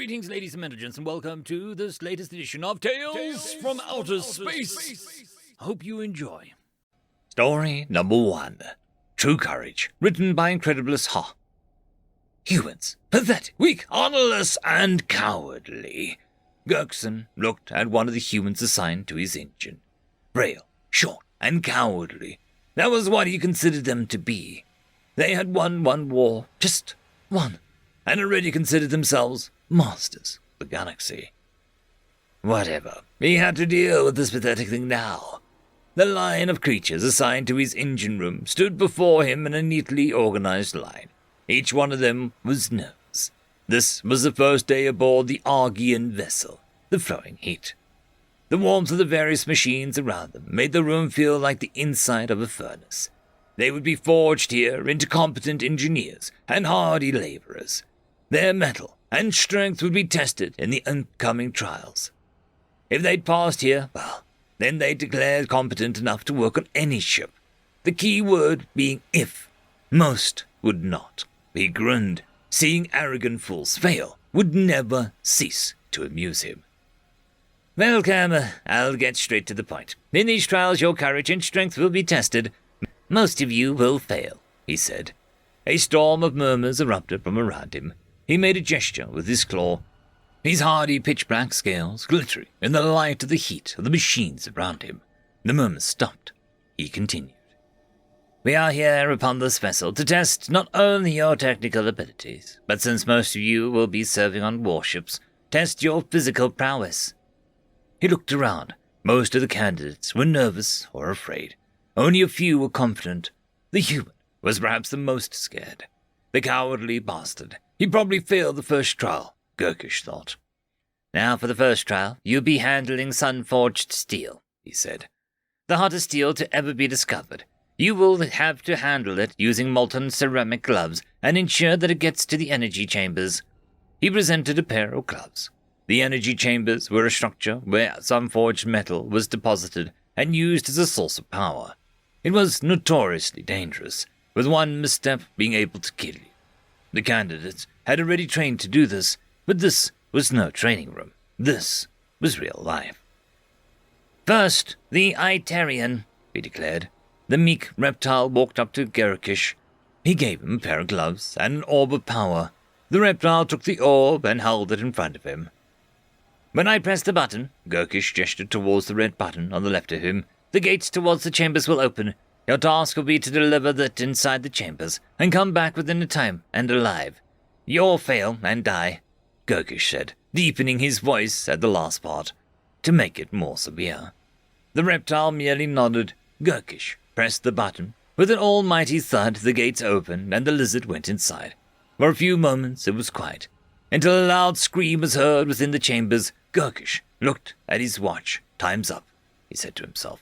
Greetings, ladies and gentlemen, and welcome to this latest edition of Tales from Outer Space. Hope you enjoy. Story number 1. True Courage, written by Incrediblest Ha. Humans, pathetic, weak, honorless, and cowardly. Gurkson looked at one of the humans assigned to his engine. Frail, short, and cowardly. That was what he considered them to be. They had won one war, just one, and already considered themselves masters of the galaxy. Whatever, he had to deal with this pathetic thing now. The line of creatures assigned to his engine room stood before him in a neatly organized line. Each one of them was nervous. This was the first day aboard the Argian vessel, the Flowing Heat. The warmth of the various machines around them made the room feel like the inside of a furnace. They would be forged here into competent engineers and hardy laborers. Their mettle and strength would be tested in the upcoming trials. If they'd passed here, well, then they'd declared competent enough to work on any ship. The key word being if. Most would not. He grinned. Seeing arrogant fools fail would never cease to amuse him. Welcome, I'll get straight to the point. In these trials your courage and strength will be tested. Most of you will fail, he said. A storm of murmurs erupted from around him. He made a gesture with his claw. His hardy pitch-black scales glittering in the light of the heat of the machines around him. The murmurs stopped. He continued. We are here upon this vessel to test not only your technical abilities, but since most of you will be serving on warships, test your physical prowess. He looked around. Most of the candidates were nervous or afraid. Only a few were confident. The human was perhaps the most scared. The cowardly bastard. He probably failed the first trial, Gurkish thought. Now for the first trial, you'll be handling sun-forged steel, he said. The hottest steel to ever be discovered. You will have to handle it using molten ceramic gloves and ensure that it gets to the energy chambers. He presented a pair of gloves. The energy chambers were a structure where sun-forged metal was deposited and used as a source of power. It was notoriously dangerous, with one misstep being able to kill you. The candidates had already trained to do this, but this was no training room. This was real life. First, the Itarian, he declared. The meek reptile walked up to Gurkish. He gave him a pair of gloves and an orb of power. The reptile took the orb and held it in front of him. When I press the button, Gurkish gestured towards the red button on the left of him, the gates towards the chambers will open. Your task will be to deliver that inside the chambers and come back within the time and alive. You'll fail and die, Gurkish said, deepening his voice at the last part, to make it more severe. The reptile merely nodded. Gurkish pressed the button. With an almighty thud, the gates opened and the lizard went inside. For a few moments it was quiet, until a loud scream was heard within the chambers. Gurkish looked at his watch. Time's up, he said to himself.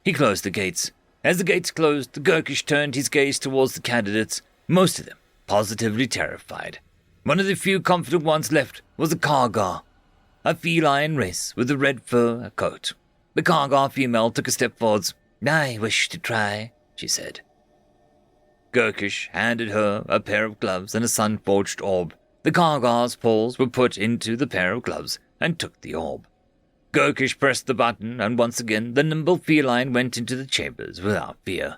He closed the gates. As the gates closed, the Gurkish turned his gaze towards the candidates, most of them positively terrified. One of the few confident ones left was the Kargar, a feline race with a red fur coat. The Kargar female took a step forwards. I wish to try, she said. Gurkish handed her a pair of gloves and a sun-forged orb. The Kargar's paws were put into the pair of gloves and took the orb. Gurkish pressed the button, and once again the nimble feline went into the chambers without fear.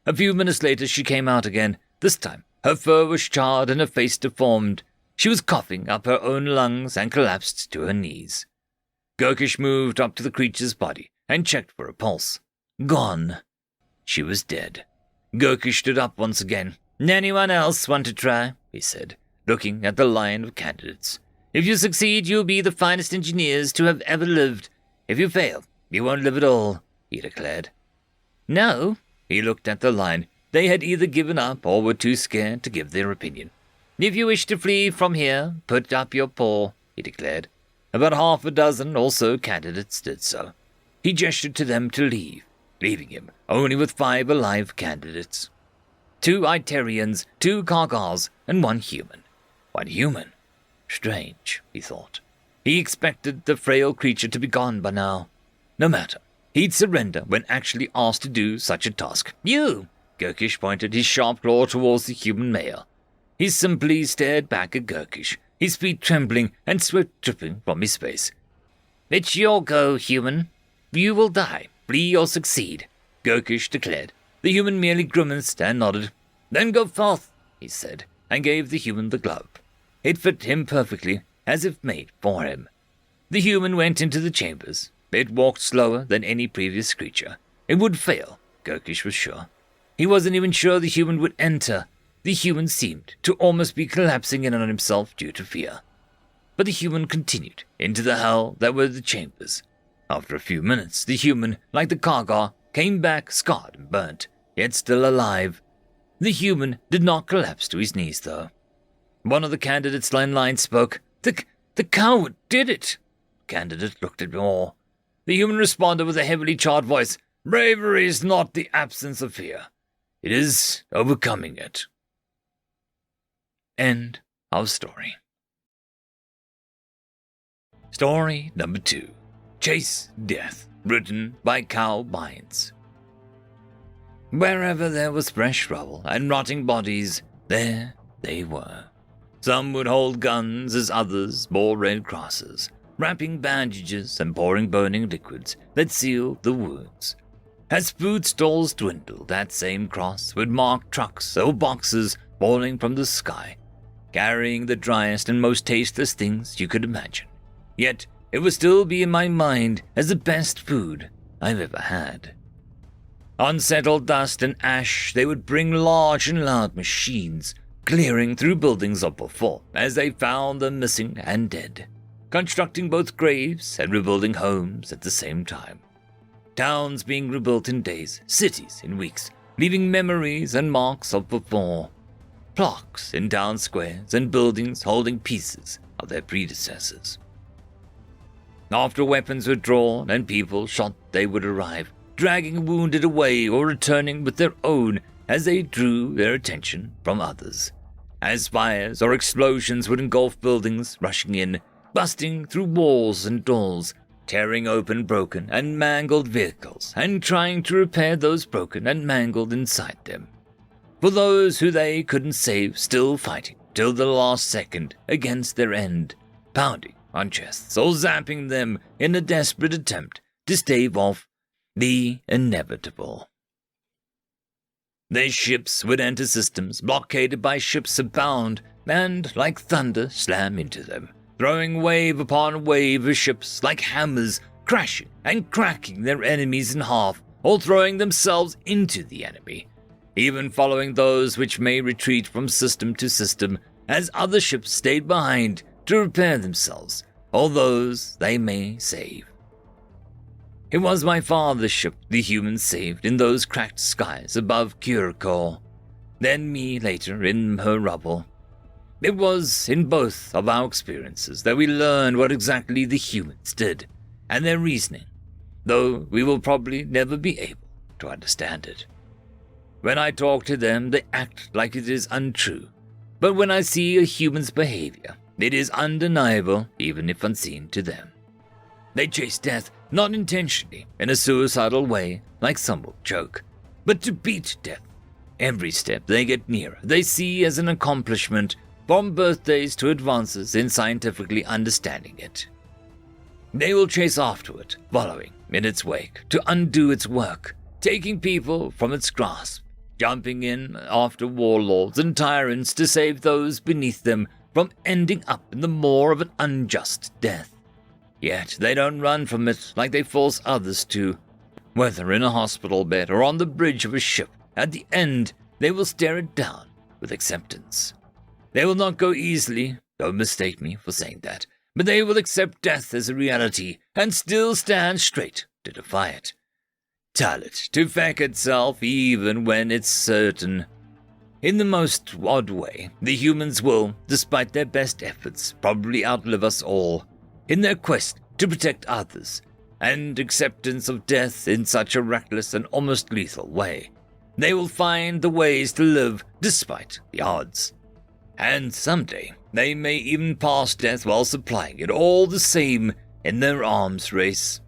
A few minutes later she came out again. This time her fur was charred and her face deformed. She was coughing up her own lungs and collapsed to her knees. Gurkish moved up to the creature's body and checked for a pulse. Gone. She was dead. Gurkish stood up once again. Anyone else want to try? He said, looking at the line of candidates. If you succeed, you'll be the finest engineers to have ever lived. If you fail, you won't live at all, he declared. No, he looked at the line. They had either given up or were too scared to give their opinion. If you wish to flee from here, put up your paw, he declared. About half a dozen or so candidates did so. He gestured to them to leave, leaving him only with 5 alive candidates. 2 Itarians, 2 Kargars, and 1 human. 1 human. Strange, he thought. He expected the frail creature to be gone by now. No matter. He'd surrender when actually asked to do such a task. You! Gurkish pointed his sharp claw towards the human male. He simply stared back at Gurkish. his feet trembling and sweat dripping from his face. "It's your go, human. You will die, flee or succeed," Gurkish declared. The human merely grimaced and nodded. "Then go forth," he said, and gave the human the glove. It fit him perfectly, as if made for him. The human went into the chambers. It walked slower than any previous creature. It would fail, Gurkish was sure. He wasn't even sure the human would enter. The human seemed to almost be collapsing in on himself due to fear. But the human continued into the hell that were the chambers. After a few minutes, the human, like the Kargar, came back scarred and burnt, yet still alive. The human did not collapse to his knees, though. One of the candidates in line spoke. The coward did it. Candidate looked at Moore. The human responded with a heavily charged voice. "Bravery is not the absence of fear. It is overcoming it." End of story. Story number 2. Chase Death, written by Cal Bynes. Wherever there was fresh rubble and rotting bodies, there they were. Some would hold guns as others bore red crosses, wrapping bandages and pouring burning liquids that sealed the wounds. As food stalls dwindled, that same cross would mark trucks or boxes falling from the sky, carrying the driest and most tasteless things you could imagine. Yet it would still be in my mind as the best food I've ever had. On settled dust and ash, they would bring large and loud machines, clearing through buildings up before as they found the missing and dead, constructing both graves and rebuilding homes at the same time. Towns being rebuilt in days, cities in weeks, leaving memories and marks of before. Plaques in town squares and buildings holding pieces of their predecessors. After weapons were drawn and people shot, they would arrive, dragging wounded away or returning with their own as they drew their attention from others. As fires or explosions would engulf buildings, rushing in, busting through walls and doors, tearing open broken and mangled vehicles, and trying to repair those broken and mangled inside them. For those who they couldn't save, still fighting till the last second against their end, pounding on chests or zapping them in a desperate attempt to stave off the inevitable. Their ships would enter systems blockaded by ships abound, and like thunder slam into them, throwing wave upon wave of ships like hammers, crashing and cracking their enemies in half, or throwing themselves into the enemy, even following those which may retreat from system to system as other ships stayed behind to repair themselves, or those they may save. It was my father's ship the humans saved in those cracked skies above Curacao, then me later in her rubble. It was in both of our experiences that we learned what exactly the humans did, and their reasoning, though we will probably never be able to understand it. When I talk to them, they act like it is untrue, but when I see a human's behavior, it is undeniable even if unseen to them. They chase death, not intentionally, in a suicidal way, like some will joke, but to beat death. Every step they get nearer, they see as an accomplishment, from birthdays to advances in scientifically understanding it. They will chase after it, following in its wake, to undo its work, taking people from its grasp, jumping in after warlords and tyrants to save those beneath them from ending up in the maw of an unjust death. Yet they don't run from it like they force others to. Whether in a hospital bed or on the bridge of a ship, at the end they will stare it down with acceptance. They will not go easily, don't mistake me for saying that, but they will accept death as a reality and still stand straight to defy it. Tell it to feck itself even when it's certain. In the most odd way, the humans will, despite their best efforts, probably outlive us all, in their quest to protect others, and acceptance of death in such a reckless and almost lethal way. They will find the ways to live despite the odds. And someday, they may even pass death while supplying it all the same in their arms race.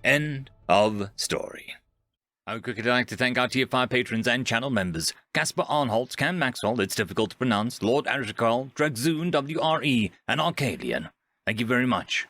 End of story. I would quickly like to thank our Tier 5 patrons and channel members: Casper Arnholt, Cam Maxwell, it's difficult to pronounce, Lord Arishikal, Dragzoon WRE, and Arcadian. Thank you very much.